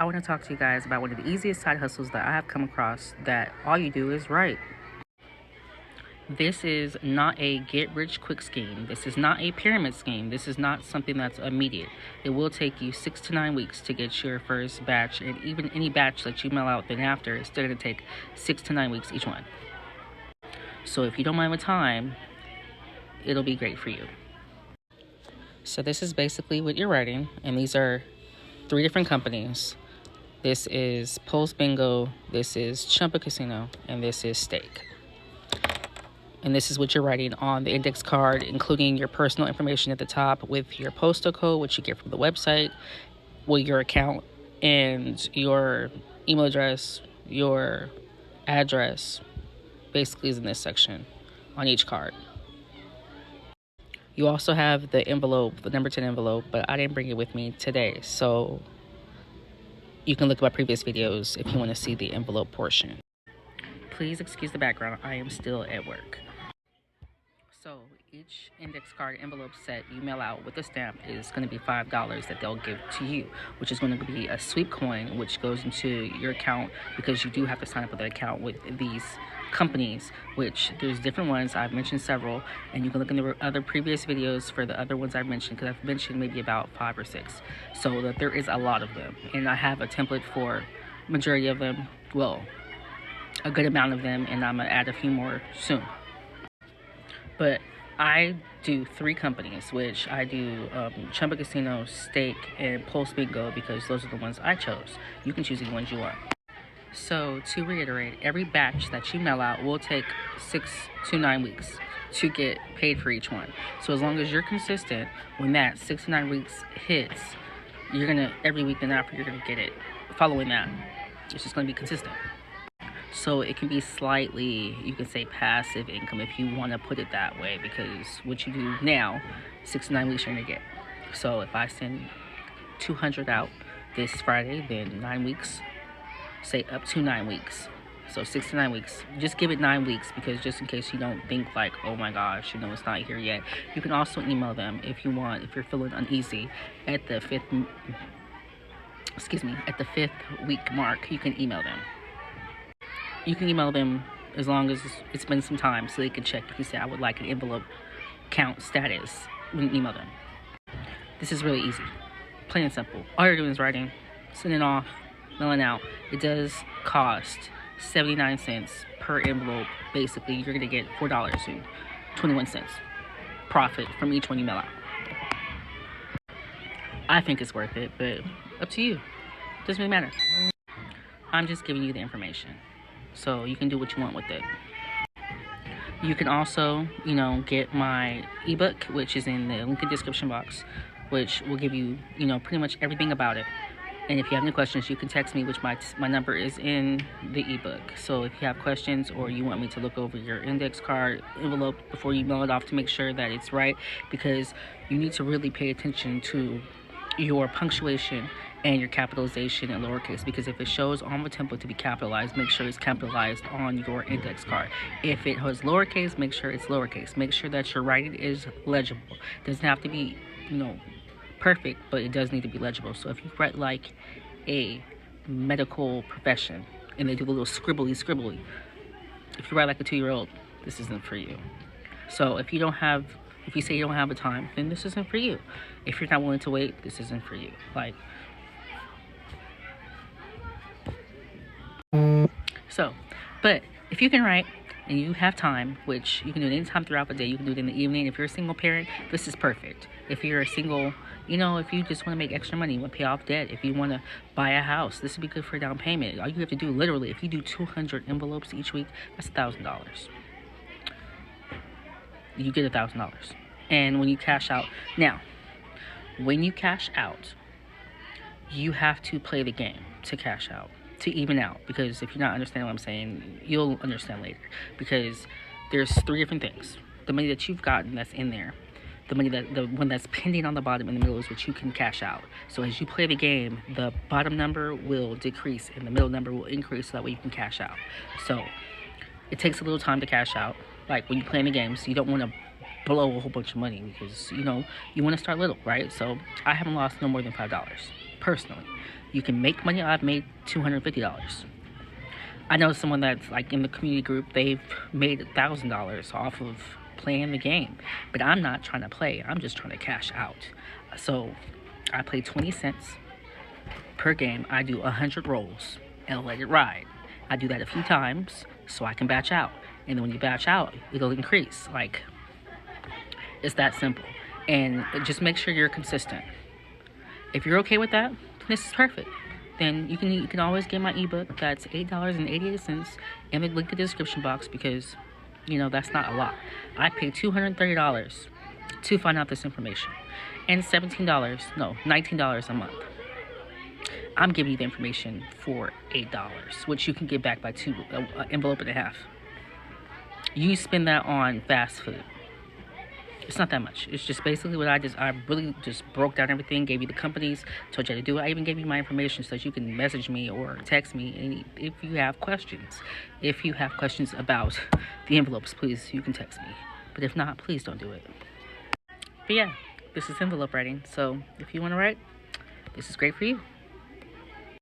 I want to talk to you guys about one of the easiest side hustles that I have come across that all you do is write. This is not a get rich quick scheme. This is not a pyramid scheme. This is not something that's immediate. It will take you 6 to 9 weeks to get your first batch, and even any batch that you mail out then after, it's still going to take 6 to 9 weeks each one. So if you don't mind the time, it'll be great for you. So this is basically what you're writing, and these are 3 different companies. This is Pulse Bingo, this is Chumba Casino, and this is Stake. And this is what you're writing on the index card, including your personal information at the top with your postal code, which you get from the website, with your account, and your email address, your address, basically is in this section on each card. You also have the envelope, the number 10 envelope, but I didn't bring it with me today, so you can look at my previous videos if you want to see the envelope portion. Please excuse the background, I am still at work. So each index card envelope set you mail out with a stamp is going to be $5 that they'll give to you, which is going to be a sweep coin, which goes into your account because you do have to sign up with an account with these companies, which there's different ones. I've mentioned several, and you can look in the other previous videos for the other ones I've mentioned, because I've mentioned maybe about 5 or 6, so that there is a lot of them, and I have a template for majority of them, well, a good amount of them, and I'm gonna add a few more soon. But I do 3 companies, which I do Chumba Casino, Stake, and Pulse Bingo, because those are the ones I chose. You can choose any ones you want. So to reiterate, every batch that you mail out will take 6 to 9 weeks to get paid for each one. So as long as you're consistent, when that 6 to 9 weeks hits, you're gonna, every week then after, you're gonna get it. Following that, it's just gonna be consistent. So it can be slightly, you can say, passive income if you want to put it that way, because what you do now, 6 to 9 weeks you're going to get. So if I send 200 out this Friday, then 9 weeks, say up to 9 weeks. So 6 to 9 weeks. Just give it 9 weeks, because just in case you don't think like, oh my gosh, you know, it's not here yet. You can also email them if you want, if you're feeling uneasy at the 5th week mark, you can email them. You can email them as long as it's been some time, so they can check. You can say, I would like an envelope count status. You can email them. This is really easy. Plain and simple. All you're doing is writing, sending off, mailing out. It does cost 79 cents per envelope. Basically, you're going to get $4.21 profit from each one you mail out. I think it's worth it, but up to you. Doesn't really matter. I'm just giving you the information, so you can do what you want with it. You can also, get my ebook, which is in the link in the description box, which will give you, pretty much everything about it. And if you have any questions, you can text me, which my number is in the ebook. So if you have questions, or you want me to look over your index card envelope before you mail it off to make sure that it's right, because you need to really pay attention to your punctuation and your capitalization and lowercase, because if it shows on the template to be capitalized, make sure it's capitalized on your index card. If it has lowercase, make sure it's lowercase. Make sure that your writing is legible. It doesn't have to be, perfect, but it does need to be legible. So if you write like a medical profession and they do a little scribbly, if you write like a 2-year-old, this isn't for you. So if you say you don't have the time, then this isn't for you. If you're not willing to wait, this isn't for you. But if you can write and you have time, which you can do it anytime throughout the day, you can do it in the evening. If you're a single parent, this is perfect. If you're a single, if you just want to make extra money, you want to pay off debt, if you want to buy a house, this would be good for a down payment. All you have to do, literally, if you do 200 envelopes each week, that's $1,000. You get $1,000. And when you cash out, you have to play the game to cash out, to even out, because if you're not understanding what I'm saying, you'll understand later, because there's 3 different things. The money that you've gotten that's in there, the one that's pending on the bottom, in the middle, is what you can cash out. So as you play the game, the bottom number will decrease and the middle number will increase, so that way you can cash out. So it takes a little time to cash out, like when you're playing the game, so you don't want to blow a whole bunch of money, because you want to start little, right? So I haven't lost no more than $5. personally. You can make money. I've made $250. I know someone that's like in the community group, they've made $1,000 off of playing the game. But I'm not trying to play, I'm just trying to cash out. So I play 20 cents per game. I do 100 rolls and let it ride. I do that a few times so I can batch out. And then when you batch out, it'll increase. Like, it's that simple. And just make sure you're consistent. If you're okay with that, this is perfect. Then you can always get my ebook. That's $8.88 in the link in the description box, because that's not a lot. I paid $230 to find out this information, and $19 a month. I'm giving you the information for $8, which you can get back by envelope and a half. You spend that on fast food. It's not that much. It's just basically what I really just broke down everything, gave you the companies, told you how to do it. I even gave you my information so that you can message me or text me if you have questions. If you have questions about the envelopes, please, you can text me. But if not, please don't do it. But yeah, this is envelope writing. So if you want to write, this is great for you.